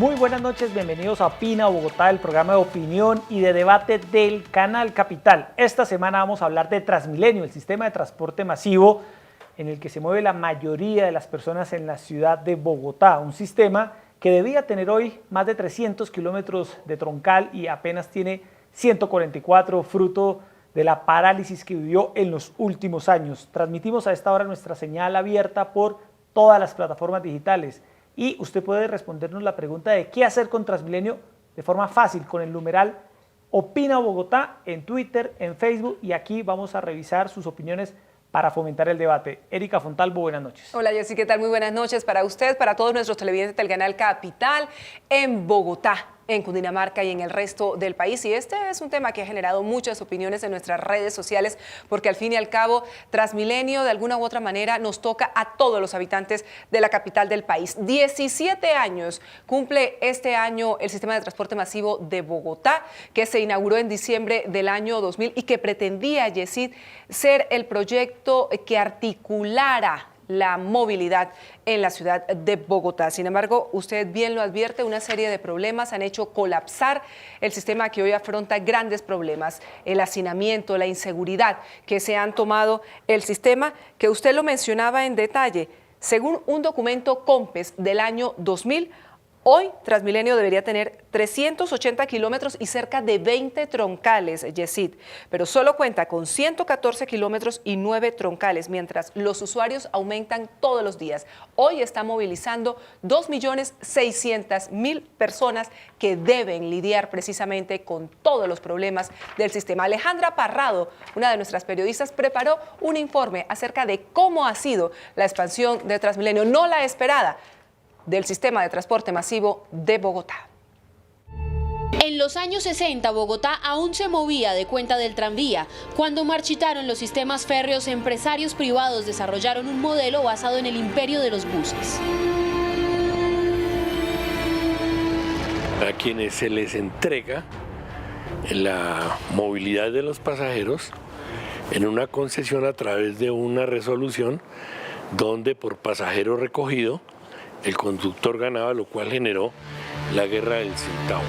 Muy buenas noches, bienvenidos a Opina Bogotá, el programa de opinión y de debate del Canal Capital. Esta semana vamos a hablar de Transmilenio, el sistema de transporte masivo en el que se mueve la mayoría de las personas en la ciudad de Bogotá. Un sistema que debía tener hoy más de 300 kilómetros de troncal y apenas tiene 144, fruto de la parálisis que vivió en los últimos años. Transmitimos a esta hora nuestra señal abierta por todas las plataformas digitales y usted puede respondernos la pregunta de qué hacer con Transmilenio de forma fácil con el numeral Opina Bogotá en Twitter, en Facebook, y aquí vamos a revisar sus opiniones para fomentar el debate. Erika Fontalvo, buenas noches. Hola Jessy, ¿qué tal? Muy buenas noches para usted, para todos nuestros televidentes del Canal Capital en Bogotá, en Cundinamarca y en el resto del país. Y este es un tema que ha generado muchas opiniones en nuestras redes sociales, porque al fin y al cabo Transmilenio de alguna u otra manera nos toca a todos los habitantes de la capital del país. 17 años cumple este año el sistema de transporte masivo de Bogotá, que se inauguró en diciembre del año 2000 y que pretendía, Jessy, ser el proyecto que articulara la movilidad en la ciudad de Bogotá. Sin embargo, usted bien lo advierte, una serie de problemas han hecho colapsar el sistema que hoy afronta grandes problemas, el hacinamiento, la inseguridad que se han tomado el sistema, que usted lo mencionaba en detalle. Según un documento COMPES del año 2000, hoy Transmilenio debería tener 380 kilómetros y cerca de 20 troncales, Yesid, pero solo cuenta con 114 kilómetros y 9 troncales, mientras los usuarios aumentan todos los días. Hoy está movilizando 2.600.000 personas que deben lidiar precisamente con todos los problemas del sistema. Alejandra Parrado, una de nuestras periodistas, preparó un informe acerca de cómo ha sido la expansión de Transmilenio, no la esperada, del sistema de transporte masivo de Bogotá. En los años 60, Bogotá aún se movía de cuenta del tranvía. Cuando marchitaron los sistemas férreos, empresarios privados desarrollaron un modelo basado en el imperio de los buses. A quienes se les entrega la movilidad de los pasajeros en una concesión a través de una resolución donde por pasajero recogido el conductor ganaba, lo cual generó la guerra del centavo.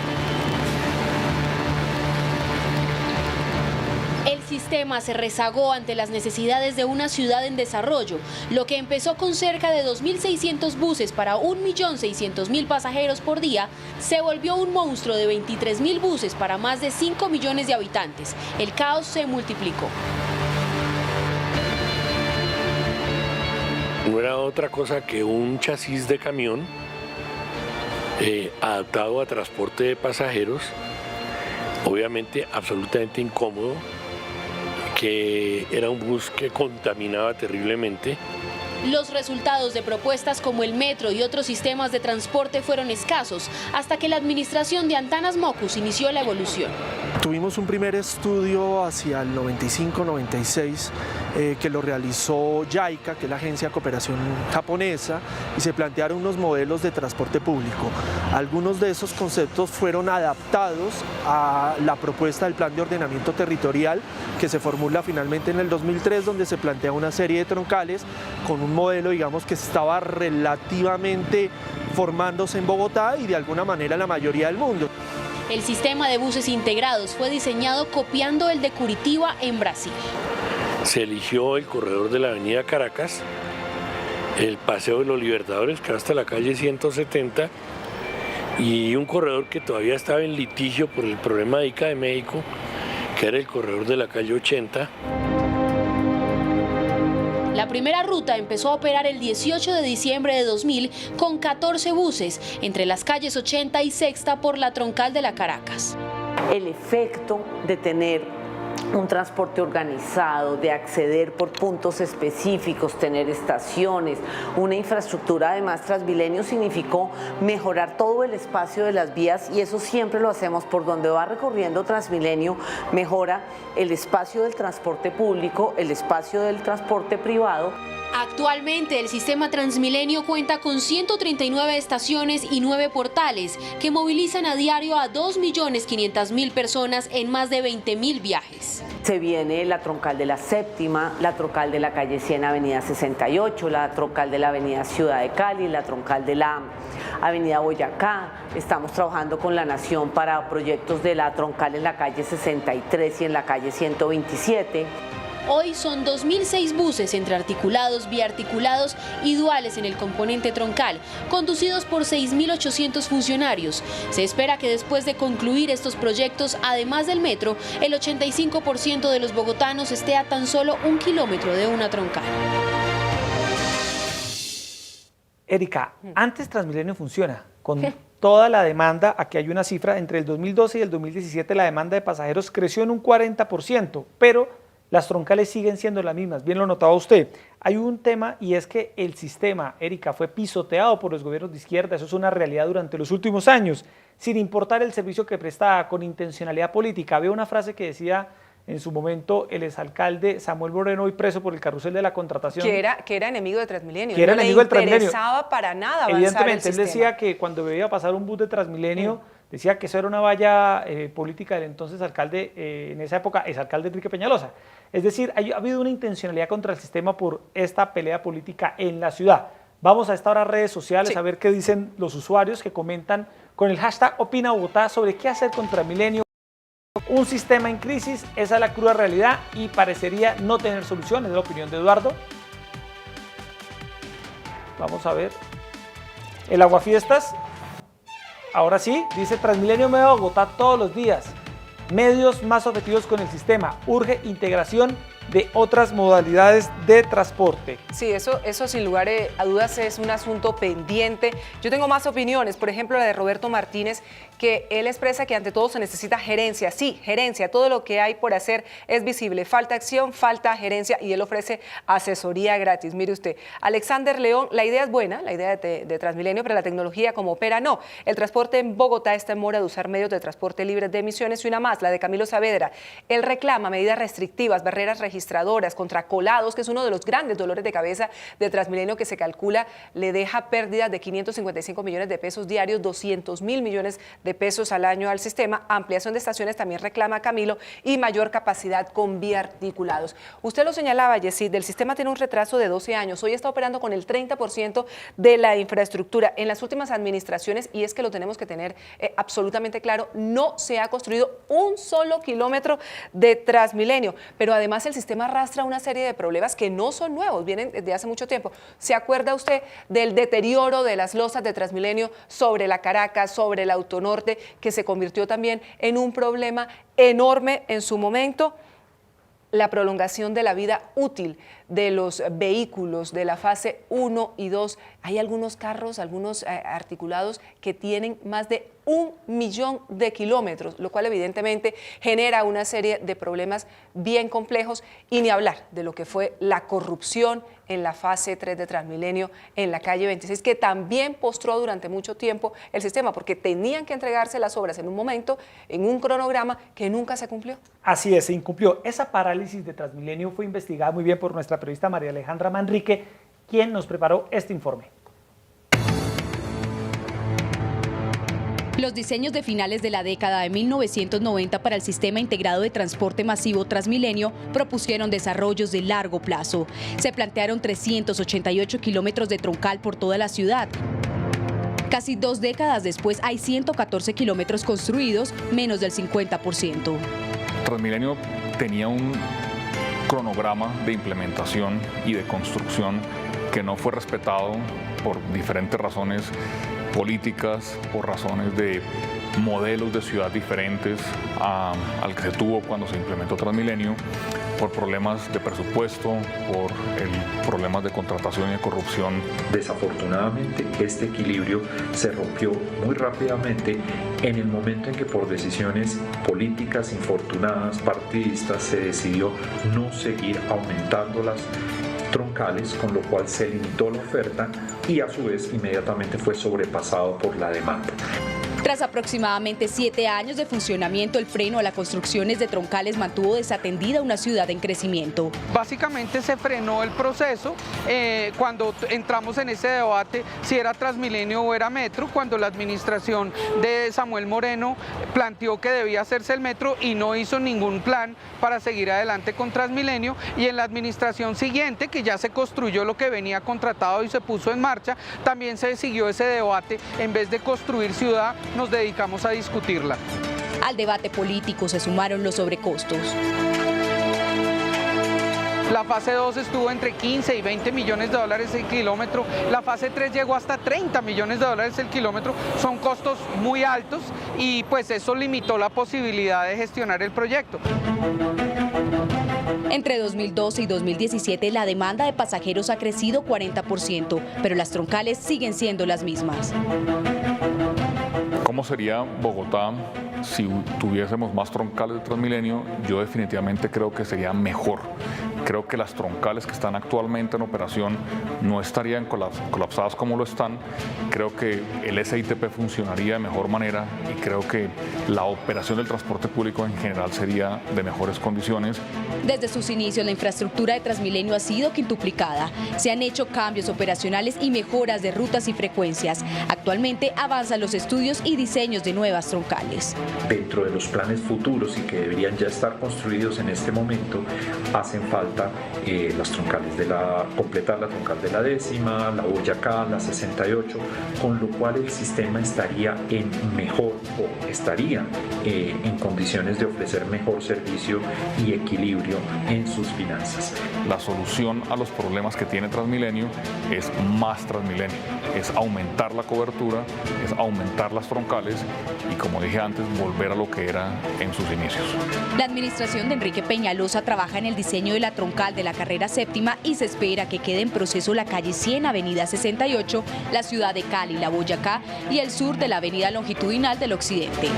El sistema se rezagó ante las necesidades de una ciudad en desarrollo. Lo que empezó con cerca de 2.600 buses para 1.600.000 pasajeros por día, se volvió un monstruo de 23.000 buses para más de 5 millones de habitantes. El caos se multiplicó. No era otra cosa que un chasis de camión adaptado a transporte de pasajeros, obviamente absolutamente incómodo, que era un bus que contaminaba terriblemente. Los resultados de propuestas como el metro y otros sistemas de transporte fueron escasos, hasta que la administración de Antanas Mockus inició la evolución. Tuvimos un primer estudio hacia el 95-96 que lo realizó JICA, que es la agencia de cooperación japonesa, y se plantearon unos modelos de transporte público. Algunos de esos conceptos fueron adaptados a la propuesta del Plan de Ordenamiento Territorial que se formula finalmente en el 2003, donde se plantea una serie de troncales con un modelo, digamos, que estaba relativamente formándose en Bogotá y de alguna manera en la mayoría del mundo. El sistema de buses integrados fue diseñado copiando el de Curitiba en Brasil. Se eligió el corredor de la avenida Caracas, el Paseo de los Libertadores, que va hasta la calle 170, y un corredor que todavía estaba en litigio por el problema de ICA de México, que era el corredor de la calle 80. La primera ruta empezó a operar el 18 de diciembre de 2000 con 14 buses entre las calles 80 y Sexta por la troncal de la Caracas. El efecto de tener un transporte organizado, de acceder por puntos específicos, tener estaciones, una infraestructura además Transmilenio significó mejorar todo el espacio de las vías, y eso siempre lo hacemos por donde va recorriendo Transmilenio, mejora el espacio del transporte público, el espacio del transporte privado. Actualmente el sistema Transmilenio cuenta con 139 estaciones y 9 portales que movilizan a diario a 2.500.000 personas en más de 20.000 viajes. Se viene la troncal de la Séptima, la troncal de la calle 100, avenida 68, la troncal de la avenida Ciudad de Cali, la troncal de la Avenida Boyacá, estamos trabajando con la Nación para proyectos de la troncal en la calle 63 y en la calle 127. Hoy son 2.006 buses entre articulados, biarticulados y duales en el componente troncal, conducidos por 6.800 funcionarios. Se espera que después de concluir estos proyectos, además del metro, el 85% de los bogotanos esté a tan solo 1 kilómetro de una troncal. Erika, antes Transmilenio funciona con toda la demanda. Aquí hay una cifra, entre el 2012 y el 2017 la demanda de pasajeros creció en un 40%, pero las troncales siguen siendo las mismas, bien lo notaba usted. Hay un tema y es que el sistema, Erika, fue pisoteado por los gobiernos de izquierda, eso es una realidad durante los últimos años, sin importar el servicio que prestaba, con intencionalidad política. Había una frase que decía en su momento el exalcalde Samuel Moreno, hoy preso por el carrusel de la contratación. Que era enemigo de Transmilenio. Que era enemigo del Transmilenio. No le interesaba para nada avanzar Evidentemente, el él decía que cuando veía pasar un bus de Transmilenio, decía que eso era una valla política del entonces alcalde, en esa época, exalcalde Enrique Peñalosa. Es decir, ha habido una intencionalidad contra el sistema por esta pelea política en la ciudad. Vamos a esta hora a redes sociales a ver qué dicen los usuarios que comentan con el hashtag Opina Bogotá sobre qué hacer con Transmilenio. Un sistema en crisis, esa es la cruda realidad y parecería no tener solución, es la opinión de Eduardo. Vamos a ver. El Aguafiestas, ahora sí, dice Transmilenio me va a Bogotá todos los días. Medios más objetivos con el sistema, urge integración de otras modalidades de transporte. Sí, eso sin lugar a dudas es un asunto pendiente. Yo tengo más opiniones, por ejemplo la de Roberto Martínez, que él expresa que ante todo se necesita gerencia. Sí, gerencia, todo lo que hay por hacer es visible. Falta acción, falta gerencia y él ofrece asesoría gratis. Mire usted, Alexander León, la idea es buena, la idea de Transmilenio, pero la tecnología como opera no. El transporte en Bogotá está en mora de usar medios de transporte libres de emisiones y una más, la de Camilo Saavedra. Él reclama medidas restrictivas, barreras registradoras contra colados, que es uno de los grandes dolores de cabeza de Transmilenio, que se calcula le deja pérdidas de 555 millones de pesos diarios, 200.000 millones de pesos al año al sistema. Ampliación de estaciones también reclama Camilo y mayor capacidad con biarticulados. Usted lo señalaba, Yesid, el sistema tiene un retraso de 12 años. Hoy está operando con el 30% de la infraestructura. En las últimas administraciones, y es que lo tenemos que tener absolutamente claro, no se ha construido un solo kilómetro de Transmilenio, pero además el sistema arrastra una serie de problemas que no son nuevos, vienen desde hace mucho tiempo. ¿Se acuerda usted del deterioro de las losas de Transmilenio sobre la Caracas, sobre el Autonorte, que se convirtió también en un problema enorme en su momento? La prolongación de la vida útil de los vehículos de la fase 1 y 2. Hay algunos carros, algunos articulados que tienen más de 1 millón de kilómetros, lo cual evidentemente genera una serie de problemas bien complejos, y ni hablar de lo que fue la corrupción en la fase 3 de Transmilenio en la calle 26, que también postró durante mucho tiempo el sistema, porque tenían que entregarse las obras en un momento, en un cronograma que nunca se cumplió. Así es, se incumplió. Esa parálisis de Transmilenio fue investigada muy bien por nuestra periodista María Alejandra Manrique, quien nos preparó este informe. Los diseños de finales de la década de 1990 para el Sistema Integrado de Transporte Masivo Transmilenio propusieron desarrollos de largo plazo. Se plantearon 388 kilómetros de troncal por toda la ciudad. Casi 2 décadas después hay 114 kilómetros construidos, menos del 50%. Transmilenio tenía un cronograma de implementación y de construcción que no fue respetado por diferentes razones políticas, por razones de modelos de ciudad diferentes al que se tuvo cuando se implementó Transmilenio, por problemas de presupuesto, por problemas de contratación y de corrupción. Desafortunadamente, este equilibrio se rompió muy rápidamente en el momento en que, por decisiones políticas infortunadas, partidistas, se decidió no seguir aumentando las troncales, con lo cual se limitó la oferta y a su vez inmediatamente fue sobrepasado por la demanda. Tras aproximadamente 7 años de funcionamiento, el freno a las construcciones de troncales mantuvo desatendida una ciudad en crecimiento. Básicamente se frenó el proceso cuando entramos en ese debate si era Transmilenio o era metro, cuando la administración de Samuel Moreno planteó que debía hacerse el metro y no hizo ningún plan para seguir adelante con Transmilenio, y en la administración siguiente, que ya se construyó lo que venía contratado y se puso en marcha, también se siguió ese debate. En vez de construir ciudad, nos dedicamos a discutirla. Al debate político se sumaron los sobrecostos. La fase 2 estuvo entre 15 y 20 millones de dólares el kilómetro, la fase 3 llegó hasta 30 millones de dólares el kilómetro, son costos muy altos y pues eso limitó la posibilidad de gestionar el proyecto. Entre 2012 y 2017 la demanda de pasajeros ha crecido 40%, pero las troncales siguen siendo las mismas. ¿Cómo sería Bogotá si tuviésemos más troncales de Transmilenio? Yo definitivamente creo que sería mejor. Creo que las troncales que están actualmente en operación no estarían colapsadas como lo están. Creo que el SITP funcionaría de mejor manera y creo que la operación del transporte público en general sería de mejores condiciones. Desde sus inicios, la infraestructura de Transmilenio ha sido quintuplicada. Se han hecho cambios operacionales y mejoras de rutas y frecuencias. Actualmente avanzan los estudios y diseños de nuevas troncales. Dentro de los planes futuros y que deberían ya estar construidos en este momento, hacen falta las troncales completar la troncal de la 10ª, la Boyacá, la 68, con lo cual el sistema estaría en condiciones de ofrecer mejor servicio y equilibrio en sus finanzas. La solución a los problemas que tiene Transmilenio es más Transmilenio, es aumentar la cobertura, es aumentar las troncales y, como dije antes, volver a lo que era en sus inicios. La administración de Enrique Peñalosa trabaja en el diseño de la troncal de la carrera 7ª y se espera que quede en proceso la calle 100, avenida 68, la ciudad de Cali, la Boyacá y el sur de la avenida longitudinal del occidente.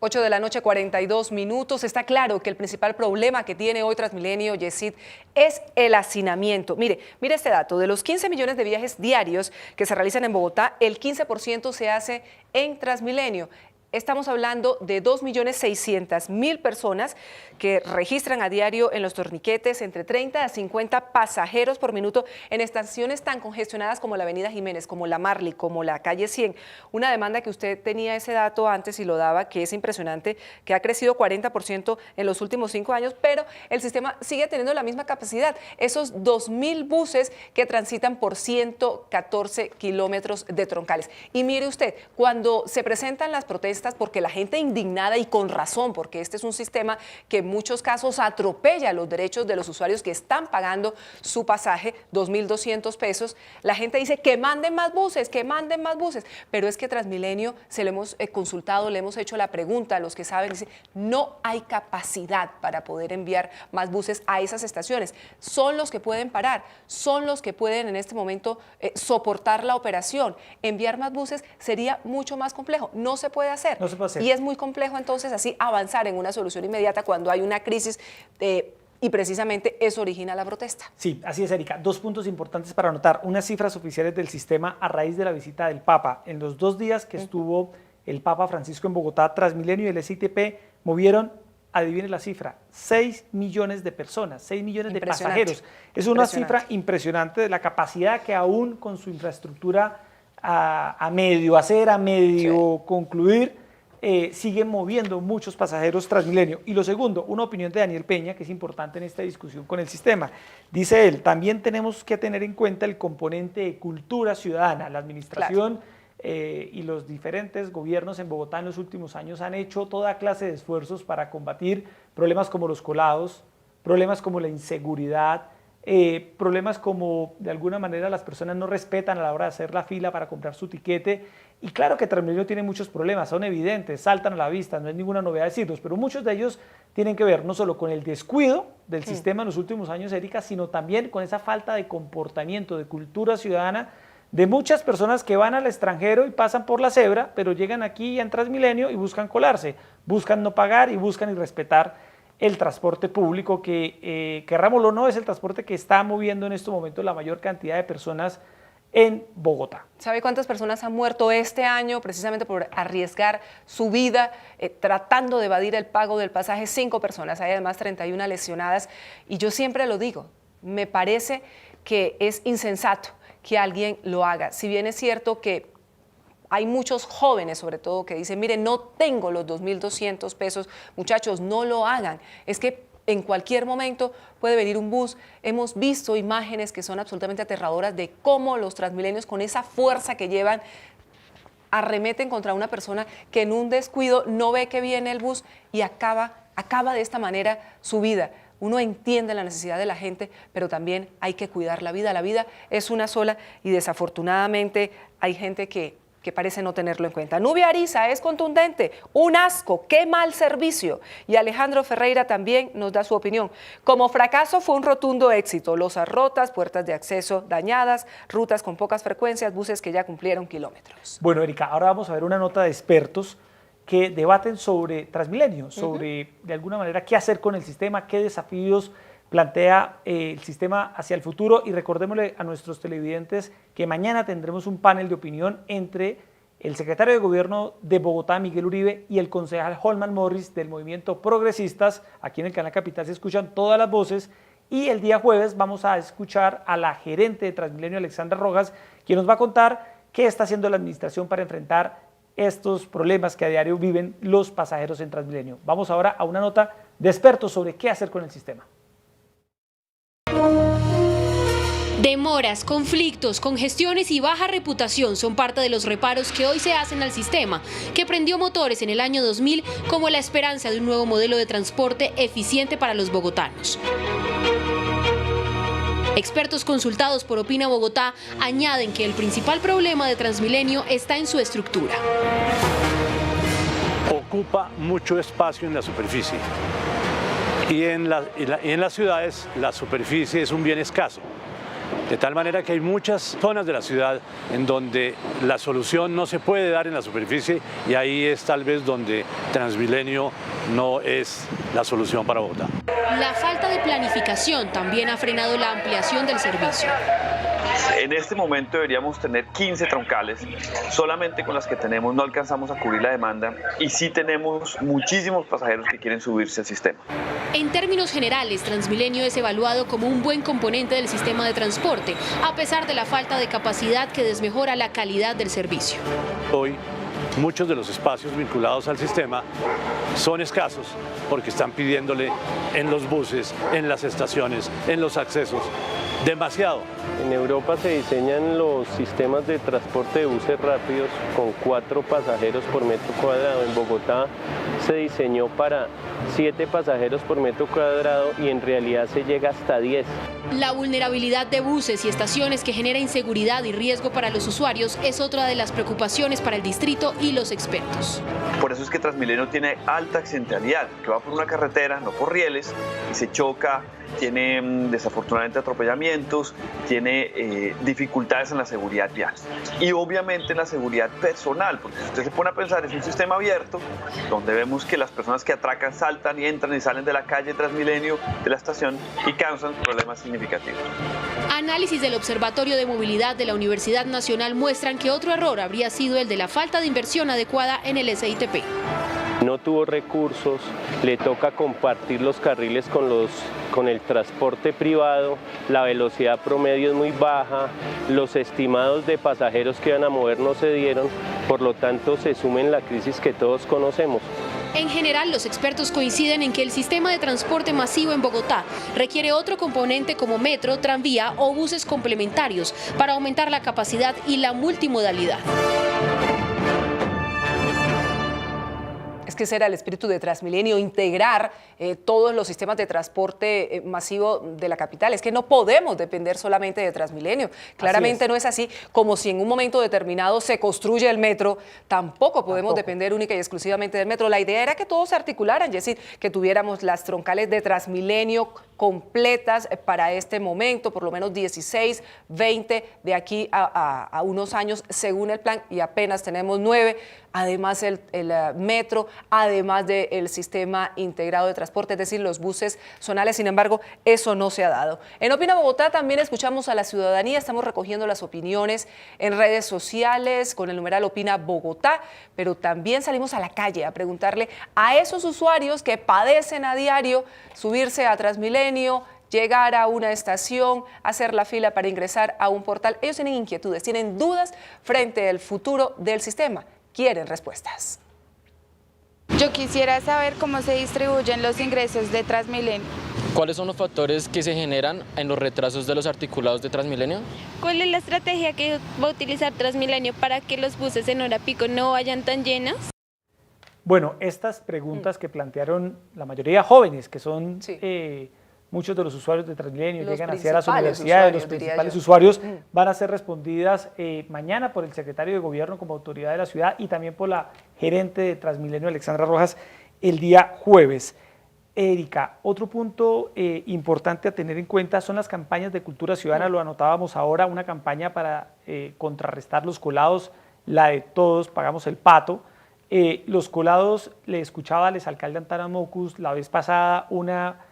8 de la noche, 42 minutos. Está claro que el principal problema que tiene hoy Transmilenio, Yesid, es el hacinamiento. Mire este dato. De los 15 millones de viajes diarios que se realizan en Bogotá, el 15% se hace en Transmilenio. Estamos hablando de 2.600.000 personas que registran a diario en los torniquetes entre 30 a 50 pasajeros por minuto en estaciones tan congestionadas como la avenida Jiménez, como la Marley, como la calle 100. Una demanda que usted tenía ese dato antes y lo daba, que es impresionante, que ha crecido 40% en los últimos 5 años, pero el sistema sigue teniendo la misma capacidad. Esos 2.000 buses que transitan por 114 kilómetros de troncales. Y mire usted, cuando se presentan las protestas, porque la gente indignada y con razón, porque este es un sistema que en muchos casos atropella los derechos de los usuarios que están pagando su pasaje, 2.200 pesos, la gente dice que manden más buses, pero es que Transmilenio se lo hemos consultado, le hemos hecho la pregunta a los que saben, dice, no hay capacidad para poder enviar más buses a esas estaciones, son los que pueden parar, son los que pueden en este momento soportar la operación, enviar más buses sería mucho más complejo, no se puede hacer. No se puede hacer. Y es muy complejo entonces así avanzar en una solución inmediata cuando hay una crisis y precisamente eso origina la protesta. Sí, así es, Erika. 2 puntos importantes para anotar. Unas cifras oficiales del sistema a raíz de la visita del Papa. En los 2 días que estuvo el Papa Francisco en Bogotá, Transmilenio y el SITP movieron, adivine la cifra, 6 millones de personas, 6 millones de pasajeros. Es una cifra impresionante de la capacidad que aún con su infraestructura a medio concluir, siguen moviendo muchos pasajeros Transmilenio. Y lo segundo, una opinión de Daniel Peña, que es importante en esta discusión con el sistema. Dice él, también tenemos que tener en cuenta el componente de cultura ciudadana. La administración y los diferentes gobiernos en Bogotá en los últimos años han hecho toda clase de esfuerzos para combatir problemas como los colados, problemas como la inseguridad, problemas como de alguna manera las personas no respetan a la hora de hacer la fila para comprar su tiquete. Y claro que Transmilenio tiene muchos problemas, son evidentes, saltan a la vista, no es ninguna novedad decirlos, pero muchos de ellos tienen que ver no solo con el descuido del sistema en los últimos años, Erika, sino también con esa falta de comportamiento, de cultura ciudadana de muchas personas que van al extranjero y pasan por la cebra, pero llegan aquí en Transmilenio y buscan colarse, buscan no pagar y buscan irrespetar el transporte público que, querrámoslo o no, es el transporte que está moviendo en estos momentos la mayor cantidad de personas en Bogotá. ¿Sabe cuántas personas han muerto este año precisamente por arriesgar su vida tratando de evadir el pago del pasaje? 5 personas, hay además 31 lesionadas. Y yo siempre lo digo, me parece que es insensato que alguien lo haga. Si bien es cierto que hay muchos jóvenes, sobre todo, que dicen, mire, no tengo los 2.200 pesos, muchachos, no lo hagan. Es que en cualquier momento puede venir un bus. Hemos visto imágenes que son absolutamente aterradoras de cómo los Transmilenios, con esa fuerza que llevan, arremeten contra una persona que en un descuido no ve que viene el bus y acaba de esta manera su vida. Uno entiende la necesidad de la gente, pero también hay que cuidar la vida. La vida es una sola y desafortunadamente hay gente que parece no tenerlo en cuenta. Nubia Ariza es contundente, un asco, qué mal servicio. Y Alejandro Ferreira también nos da su opinión. Como fracaso fue un rotundo éxito, losas rotas, puertas de acceso dañadas, rutas con pocas frecuencias, buses que ya cumplieron kilómetros. Bueno, Erika, ahora vamos a ver una nota de expertos que debaten sobre Transmilenio, sobre de alguna manera qué hacer con el sistema, qué desafíos plantea el sistema hacia el futuro. Y recordémosle a nuestros televidentes que mañana tendremos un panel de opinión entre el secretario de Gobierno de Bogotá, Miguel Uribe, y el concejal Holman Morris del Movimiento Progresistas. Aquí en el Canal Capital se escuchan todas las voces. Y el día jueves vamos a escuchar a la gerente de Transmilenio, Alexandra Rojas, quien nos va a contar qué está haciendo la administración para enfrentar estos problemas que a diario viven los pasajeros en Transmilenio. Vamos ahora a una nota de expertos sobre qué hacer con el sistema. Demoras, conflictos, congestiones y baja reputación son parte de los reparos que hoy se hacen al sistema, que prendió motores en el año 2000 como la esperanza de un nuevo modelo de transporte eficiente para los bogotanos. Expertos consultados por Opina Bogotá añaden que el principal problema de Transmilenio está en su estructura. Ocupa mucho espacio en la superficie y en las ciudades la superficie es un bien escaso. De tal manera que hay muchas zonas de la ciudad en donde la solución no se puede dar en la superficie y ahí es tal vez donde Transmilenio no es la solución para Bogotá. La falta de planificación también ha frenado la ampliación del servicio. En este momento deberíamos tener 15 troncales, solamente con las que tenemos no alcanzamos a cubrir la demanda y sí tenemos muchísimos pasajeros que quieren subirse al sistema. En términos generales, Transmilenio es evaluado como un buen componente del sistema de transporte, a pesar de la falta de capacidad que desmejora la calidad del servicio. Hoy, muchos de los espacios vinculados al sistema son escasos porque están pidiéndole en los buses, en las estaciones, en los accesos, demasiado. En Europa se diseñan los sistemas de transporte de buses rápidos con 4 pasajeros por metro cuadrado. En Bogotá se diseñó para 7 pasajeros por metro cuadrado y en realidad se llega hasta 10. La vulnerabilidad de buses y estaciones que genera inseguridad y riesgo para los usuarios es otra de las preocupaciones para el distrito y los expertos. Por eso es que Transmilenio tiene alta accidentalidad, que va por una carretera, no por rieles, y se choca, tiene desafortunadamente atropellamientos, tiene dificultades en la seguridad vial y obviamente en la seguridad personal, porque si usted se pone a pensar, es un sistema abierto donde vemos que las personas que atracan saltan y entran y salen de la calle Transmilenio, de la estación, y causan problemas significativos. Análisis del Observatorio de Movilidad de la Universidad Nacional muestran que otro error habría sido el de la falta de inversión adecuada en el SITP. No tuvo recursos, le toca compartir los carriles con el transporte privado, la velocidad promedio es muy baja, los estimados de pasajeros que iban a mover no se dieron, por lo tanto se suma en la crisis que todos conocemos. En general, los expertos coinciden en que el sistema de transporte masivo en Bogotá requiere otro componente como metro, tranvía o buses complementarios para aumentar la capacidad y la multimodalidad. Es que ese era el espíritu de Transmilenio, integrar todos los sistemas de transporte masivo de la capital. Es que no podemos depender solamente de Transmilenio. Claramente no es así. Como si en un momento determinado se construye el metro, tampoco podemos depender única y exclusivamente del metro. La idea era que todos se articularan, es decir, que tuviéramos las troncales de Transmilenio completas para este momento, por lo menos 16, 20 de aquí a unos años según el plan, y apenas tenemos 9. Además el metro, además del sistema integrado de transporte, es decir, los buses zonales. Sin embargo, eso no se ha dado. En Opina Bogotá también escuchamos a la ciudadanía, estamos recogiendo las opiniones en redes sociales con el numeral Opina Bogotá, pero también salimos a la calle a preguntarle a esos usuarios que padecen a diario subirse a Transmilenio, llegar a una estación, hacer la fila para ingresar a un portal. Ellos tienen inquietudes, tienen dudas frente al futuro del sistema, quieren respuestas. Yo quisiera saber cómo se distribuyen los ingresos de Transmilenio. ¿Cuáles son los factores que se generan en los retrasos de los articulados de Transmilenio? ¿Cuál es la estrategia que va a utilizar Transmilenio para que los buses en hora pico no vayan tan llenos? Bueno, estas preguntas que plantearon la mayoría jóvenes, que son muchos de los usuarios de Transmilenio, llegan hacia las universidades, los principales usuarios, van a ser respondidas mañana por el secretario de Gobierno como autoridad de la ciudad y también por la gerente de Transmilenio, Alexandra Rojas, el día jueves. Erika, otro punto importante a tener en cuenta son las campañas de cultura ciudadana, lo anotábamos ahora, una campaña para contrarrestar los colados, la de todos pagamos el pato. Los colados, le escuchaba al exalcalde Antanas Mocus la vez pasada una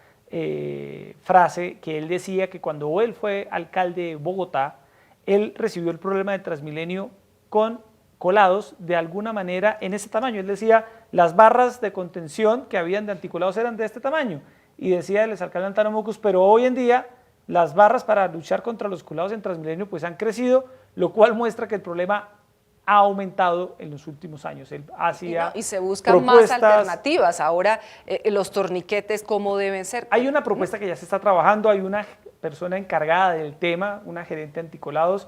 frase que él decía que cuando él fue alcalde de Bogotá, él recibió el problema de Transmilenio con colados de alguna manera en ese tamaño. Él decía, las barras de contención que habían de anticolados eran de este tamaño. Y decía el exalcalde Antanas Mocus, pero hoy en día las barras para luchar contra los colados en Transmilenio pues han crecido, lo cual muestra que el problema ha aumentado en los últimos años. Él hacía y se buscan más alternativas. Ahora, los torniquetes, ¿cómo deben ser? Hay una propuesta que ya se está trabajando, hay una persona encargada del tema, una gerente anticolados.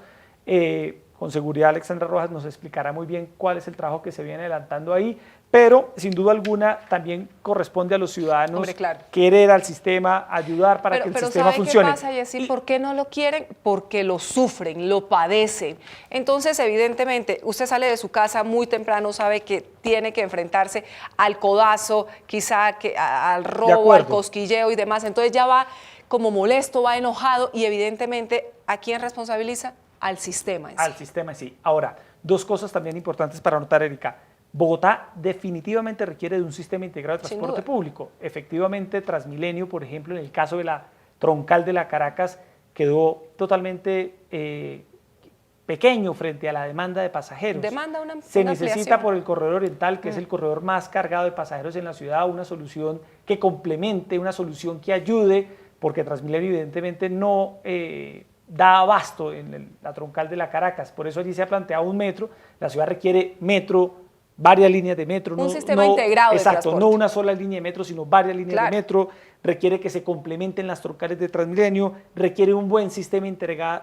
Con seguridad Alexandra Rojas nos explicará muy bien cuál es el trabajo que se viene adelantando ahí, pero sin duda alguna también corresponde a los ciudadanos querer al sistema, ayudar para que el sistema funcione. ¿Qué pasa, Yessi? ¿Por qué no lo quieren? Porque lo sufren, lo padecen. Entonces, evidentemente, usted sale de su casa muy temprano, sabe que tiene que enfrentarse al codazo, quizá al robo, al cosquilleo y demás. Entonces ya va como molesto, va enojado y evidentemente, ¿a quién responsabiliza? Al sistema en sí. Al sistema en sí. Ahora, dos cosas también importantes para anotar, Erika. Bogotá definitivamente requiere de un sistema integrado de transporte público. Efectivamente, Transmilenio, por ejemplo, en el caso de la troncal de la Caracas, quedó totalmente pequeño frente a la demanda de pasajeros. Demanda una Se necesita por el corredor oriental, que es el corredor más cargado de pasajeros en la ciudad, una solución que complemente, una solución que ayude, porque Transmilenio evidentemente no da abasto en la troncal de la Caracas, por eso allí se ha planteado un metro, la ciudad requiere metro, varias líneas de metro. Un sistema integrado de transporte. No una sola línea de metro, sino varias líneas de metro, requiere que se complementen las troncales de Transmilenio, requiere un buen sistema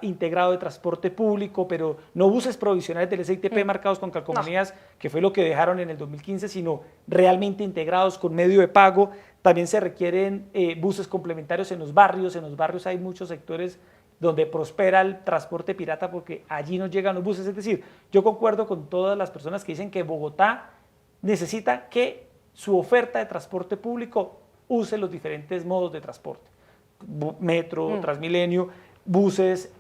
integrado de transporte público, pero no buses provisionales del SITP marcados con calcomanías, que fue lo que dejaron en el 2015, sino realmente integrados con medio de pago. También se requieren buses complementarios en los barrios hay muchos sectores donde prospera el transporte pirata porque allí no llegan los buses. Es decir, yo concuerdo con todas las personas que dicen que Bogotá necesita que su oferta de transporte público use los diferentes modos de transporte. Metro, Transmilenio, buses,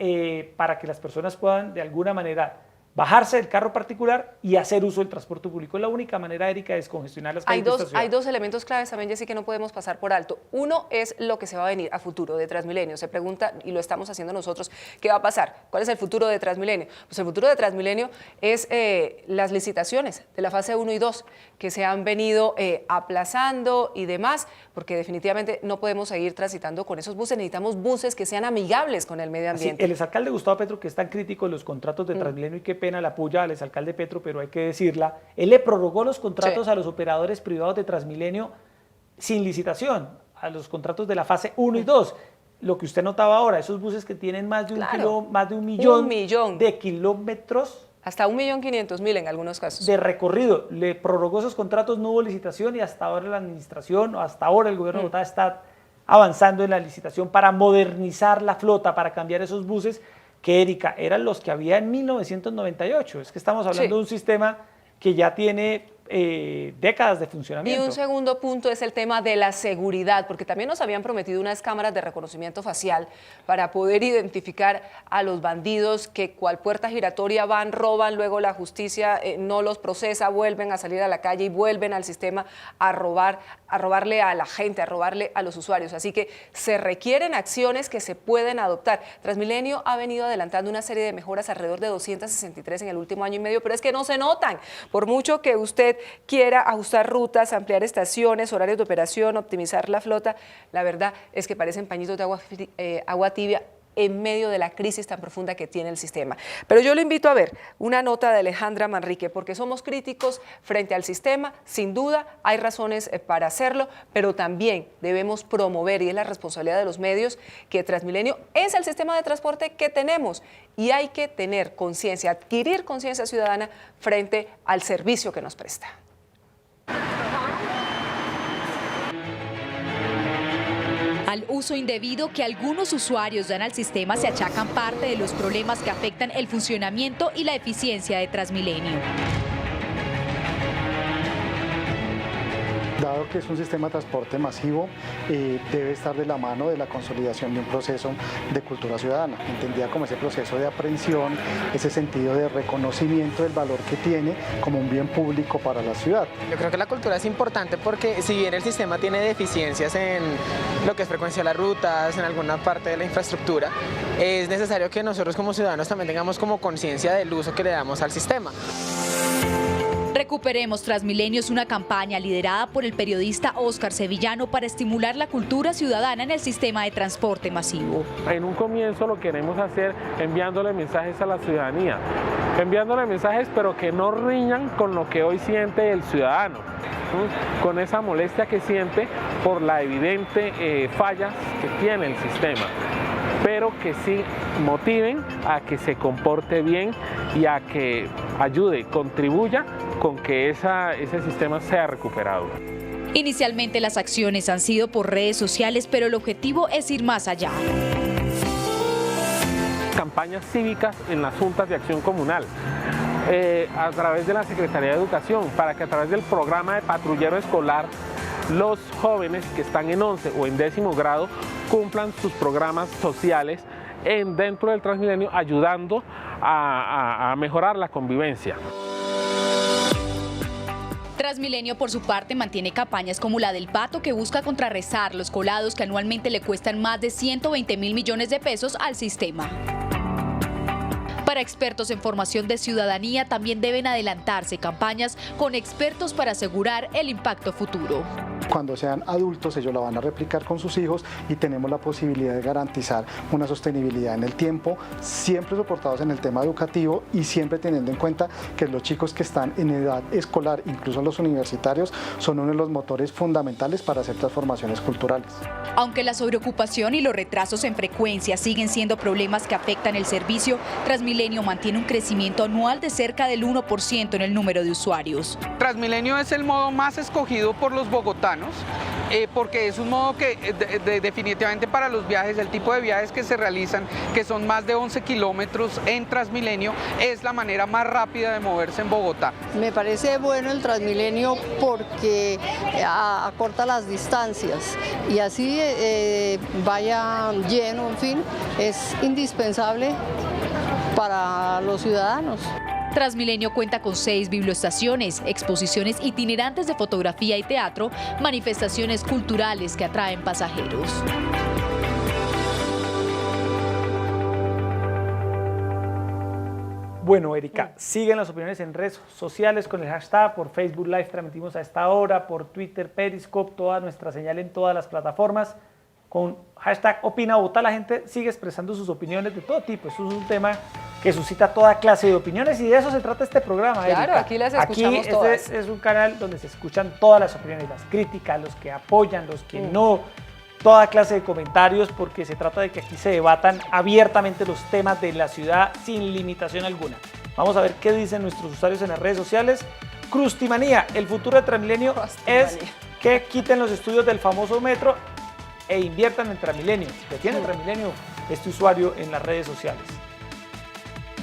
para que las personas puedan de alguna manera bajarse del carro particular y hacer uso del transporte público. Es la única manera, Erika, de descongestionar las calles de esta ciudad. Hay dos elementos claves también, Jessy, que no podemos pasar por alto. Uno es lo que se va a venir a futuro de Transmilenio. Se pregunta, y lo estamos haciendo nosotros, ¿qué va a pasar? ¿Cuál es el futuro de Transmilenio? Pues el futuro de Transmilenio es las licitaciones de la fase 1 y 2, que se han venido aplazando y demás, porque definitivamente no podemos seguir transitando con esos buses. Necesitamos buses que sean amigables con el medio ambiente. El exalcalde Gustavo Petro, que es tan crítico de los contratos de Transmilenio, y qué pena la puya al exalcalde Petro, pero hay que decirla, él le prorrogó los contratos a los operadores privados de Transmilenio sin licitación, a los contratos de la fase 1 y 2. Lo que usted notaba ahora, esos buses que tienen más de un millón de kilómetros. Hasta 1.500.000 en algunos casos. De recorrido. Le prorrogó esos contratos, no hubo licitación y hasta ahora la administración, o hasta ahora el gobierno de Bogotá está avanzando en la licitación para modernizar la flota, para cambiar esos buses que, Erika, eran los que había en 1998. Es que estamos hablando de un sistema que ya tiene décadas de funcionamiento. Y un segundo punto es el tema de la seguridad, porque también nos habían prometido unas cámaras de reconocimiento facial para poder identificar a los bandidos que cual puerta giratoria van, roban, luego la justicia no los procesa, vuelven a salir a la calle y vuelven al sistema a robarle a la gente, a robarle a los usuarios. Así que se requieren acciones que se pueden adoptar. Transmilenio ha venido adelantando una serie de mejoras, alrededor de 263 en el último año y medio, pero es que no se notan. Por mucho que usted quiera ajustar rutas, ampliar estaciones, horarios de operación, optimizar la flota, la verdad es que parecen pañitos de agua tibia en medio de la crisis tan profunda que tiene el sistema. Pero yo lo invito a ver una nota de Alejandra Manrique, porque somos críticos frente al sistema, sin duda hay razones para hacerlo, pero también debemos promover, y es la responsabilidad de los medios, que Transmilenio es el sistema de transporte que tenemos y hay que tener conciencia, adquirir conciencia ciudadana frente al servicio que nos presta. Al uso indebido que algunos usuarios dan al sistema se achacan parte de los problemas que afectan el funcionamiento y la eficiencia de Transmilenio. Dado que es un sistema de transporte masivo, debe estar de la mano de la consolidación de un proceso de cultura ciudadana, entendida como ese proceso de aprehensión, ese sentido de reconocimiento del valor que tiene como un bien público para la ciudad. Yo creo que la cultura es importante porque si bien el sistema tiene deficiencias en lo que es frecuencia de las rutas, en alguna parte de la infraestructura, es necesario que nosotros como ciudadanos también tengamos como conciencia del uso que le damos al sistema. Recuperemos Transmilenio es una campaña liderada por el periodista Óscar Sevillano para estimular la cultura ciudadana en el sistema de transporte masivo. En un comienzo lo queremos hacer enviándole mensajes a la ciudadanía, enviándole mensajes pero que no riñan con lo que hoy siente el ciudadano, con esa molestia que siente por la evidente fallas que tiene el sistema, pero que sí motiven a que se comporte bien y a que ayude, contribuya con que ese sistema sea recuperado. Inicialmente las acciones han sido por redes sociales, pero el objetivo es ir más allá. Campañas cívicas en las juntas de acción comunal, a través de la Secretaría de Educación, para que a través del programa de patrullero escolar los jóvenes que están en 11 o en 10º grado cumplan sus programas sociales dentro del Transmilenio, ayudando a mejorar la convivencia. Transmilenio, por su parte, mantiene campañas como la del Pato, que busca contrarrestar los colados que anualmente le cuestan más de 120.000 millones de pesos al sistema. Para expertos en formación de ciudadanía, también deben adelantarse campañas con expertos para asegurar el impacto futuro. Cuando sean adultos, ellos la van a replicar con sus hijos y tenemos la posibilidad de garantizar una sostenibilidad en el tiempo, siempre soportados en el tema educativo y siempre teniendo en cuenta que los chicos que están en edad escolar, incluso los universitarios, son uno de los motores fundamentales para hacer transformaciones culturales. Aunque la sobreocupación y los retrasos en frecuencia siguen siendo problemas que afectan el servicio, Transmilenio mantiene un crecimiento anual de cerca del 1% en el número de usuarios. Transmilenio es el modo más escogido por los bogotanos, porque es un modo que definitivamente para los viajes, el tipo de viajes que se realizan, que son más de 11 kilómetros en Transmilenio, es la manera más rápida de moverse en Bogotá. Me parece bueno el Transmilenio porque acorta las distancias y así vaya lleno, en fin, es indispensable para los ciudadanos. Transmilenio cuenta con 6 biblioestaciones, exposiciones itinerantes de fotografía y teatro, manifestaciones culturales que atraen pasajeros. Bueno, Erika, siguen las opiniones en redes sociales con el hashtag, por Facebook Live transmitimos a esta hora, por Twitter, Periscope, toda nuestra señal en todas las plataformas. Con hashtag Opina Bogotá la gente sigue expresando sus opiniones de todo tipo. Eso es un tema que suscita toda clase de opiniones y de eso se trata este programa, Erika. Claro, aquí las escuchamos todas. Este es un canal donde se escuchan todas las opiniones, las críticas, los que apoyan, los que no, toda clase de comentarios, porque se trata de que aquí se debatan abiertamente los temas de la ciudad sin limitación alguna. Vamos a ver qué dicen nuestros usuarios en las redes sociales. Crustimanía, el futuro de Transmilenio es que quiten los estudios del famoso metro e inviertan en Transmilenio. Detiene Transmilenio este usuario en las redes sociales.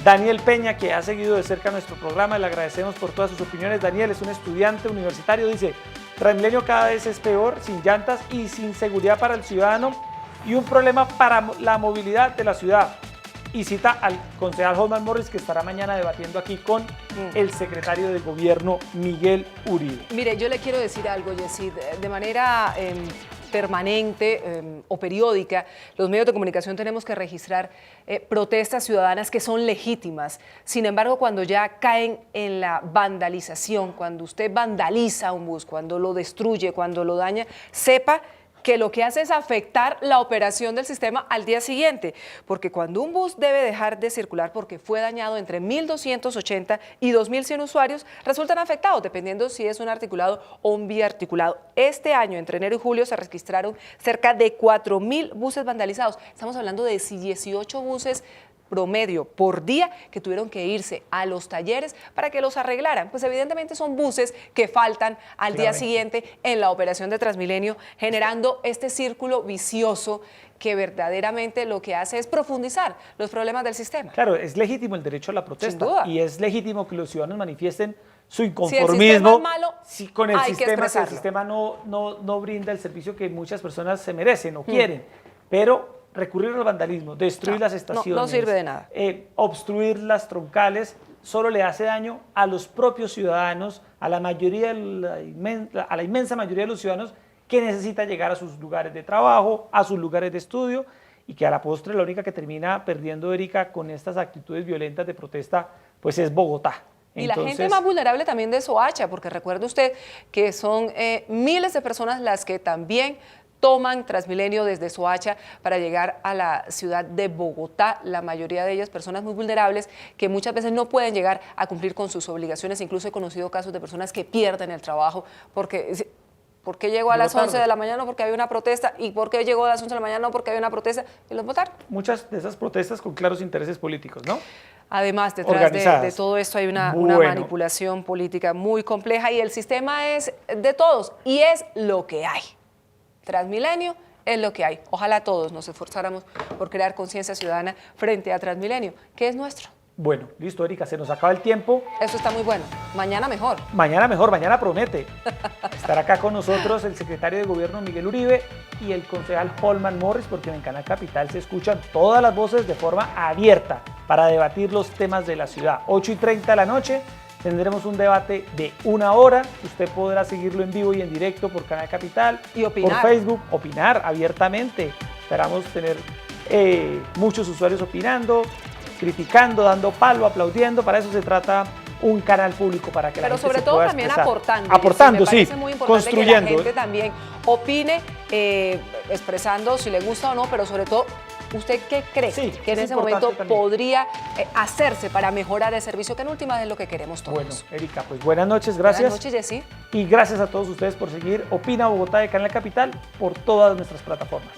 Daniel Peña, que ha seguido de cerca nuestro programa, le agradecemos por todas sus opiniones. Daniel es un estudiante universitario, dice, Transmilenio cada vez es peor, sin llantas y sin seguridad para el ciudadano y un problema para la movilidad de la ciudad. Y cita al concejal Holman Morris, que estará mañana debatiendo aquí con el secretario de Gobierno, Miguel Uribe. Mire, yo le quiero decir algo, Yesid, de manera permanente o periódica, los medios de comunicación tenemos que registrar protestas ciudadanas que son legítimas. Sin embargo, cuando ya caen en la vandalización, cuando usted vandaliza un bus, cuando lo destruye, cuando lo daña, sepa que lo que hace es afectar la operación del sistema al día siguiente, porque cuando un bus debe dejar de circular porque fue dañado, entre 1.280 y 2.100 usuarios resultan afectados, dependiendo si es un articulado o un biarticulado. Este año, entre enero y julio, se registraron cerca de 4.000 buses vandalizados. Estamos hablando de 18 buses promedio por día que tuvieron que irse a los talleres para que los arreglaran. Pues evidentemente son buses que faltan al día siguiente en la operación de Transmilenio, generando este círculo vicioso que verdaderamente lo que hace es profundizar los problemas del sistema. Claro, es legítimo el derecho a la protesta. Sin duda. Y es legítimo que los ciudadanos manifiesten su inconformismo inconformismo malo, con el hay que sistema, si el expresarlo. sistema no brinda el servicio que muchas personas se merecen o quieren. Pero recurrir al vandalismo, destruir las estaciones, no sirve de nada. Obstruir las troncales, solo le hace daño a los propios ciudadanos, a la inmensa mayoría de los ciudadanos que necesita llegar a sus lugares de trabajo, a sus lugares de estudio, y que a la postre la única que termina perdiendo, Erika, con estas actitudes violentas de protesta, pues es Bogotá. Y la gente más vulnerable también de Soacha, porque recuerde usted que son miles de personas las que también toman Transmilenio desde Soacha para llegar a la ciudad de Bogotá, la mayoría de ellas personas muy vulnerables que muchas veces no pueden llegar a cumplir con sus obligaciones. Incluso he conocido casos de personas que pierden el trabajo porque ¿por qué llegó a las 11 de la mañana? Porque había una protesta. ¿Y por qué llegó a las 11 de la mañana? No, porque había una protesta. Y los votaron. Muchas de esas protestas con claros intereses políticos, ¿no? Además, detrás de todo esto hay una manipulación política muy compleja y el sistema es de todos y es lo que hay. Transmilenio es lo que hay. Ojalá todos nos esforzáramos por crear conciencia ciudadana frente a Transmilenio, que es nuestro. Bueno, listo, Erika, se nos acaba el tiempo. Eso está muy bueno. Mañana mejor. Mañana mejor, mañana promete. Estará acá con nosotros el secretario de Gobierno Miguel Uribe y el concejal Holman Morris, porque en el Canal Capital se escuchan todas las voces de forma abierta para debatir los temas de la ciudad. 8:30 de la noche. Tendremos un debate de 1 hora. Usted podrá seguirlo en vivo y en directo por Canal Capital. Y opinar. Por Facebook, opinar abiertamente. Esperamos tener muchos usuarios opinando, criticando, dando palo, aplaudiendo. Para eso se trata un canal público, para que la gente se pueda expresar. Pero sobre todo también aportando. Aportando, me sí. parece muy importante Construyendo. que la gente también opine, expresando si le gusta o no, pero sobre todo, ¿usted qué cree que en ese momento podría hacerse para mejorar el servicio, que en última es lo que queremos todos? Bueno, Erika, pues buenas noches, gracias. Buenas noches, Jessy. Y gracias a todos ustedes por seguir Opina Bogotá de Canal Capital por todas nuestras plataformas.